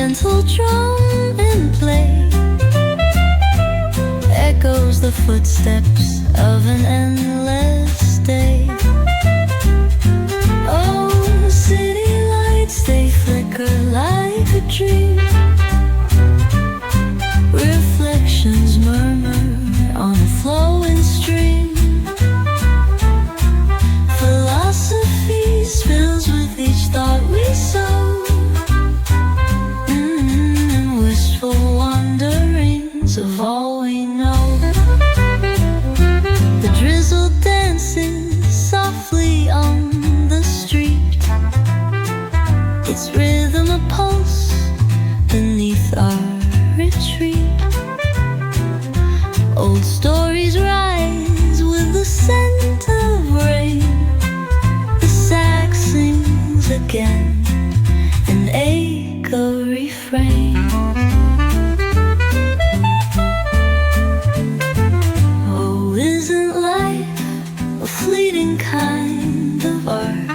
gentle drum and play echoes the footsteps of an endless day. Oh, city lights, they flicker like a dream. Reflections murmur on a flowing stream. Philosophy spills with each thought we sow, and wistful wanderings of all we know. The drizzle dances softly on the street, its rhythm a pulse beneath our retreat. Old stories rise with the scent of rain. The sax sings again, an echo refrain. Oh, isn't life a fleeting kind of art?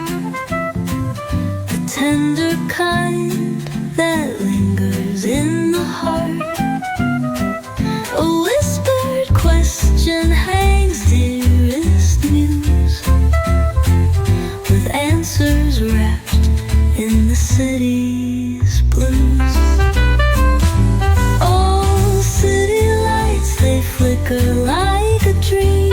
The tender kind that lingers in the heart. A whispered question hangs dearest muse, with answers wrapped in the city's blues. Oh, city lights, they flicker like a dream.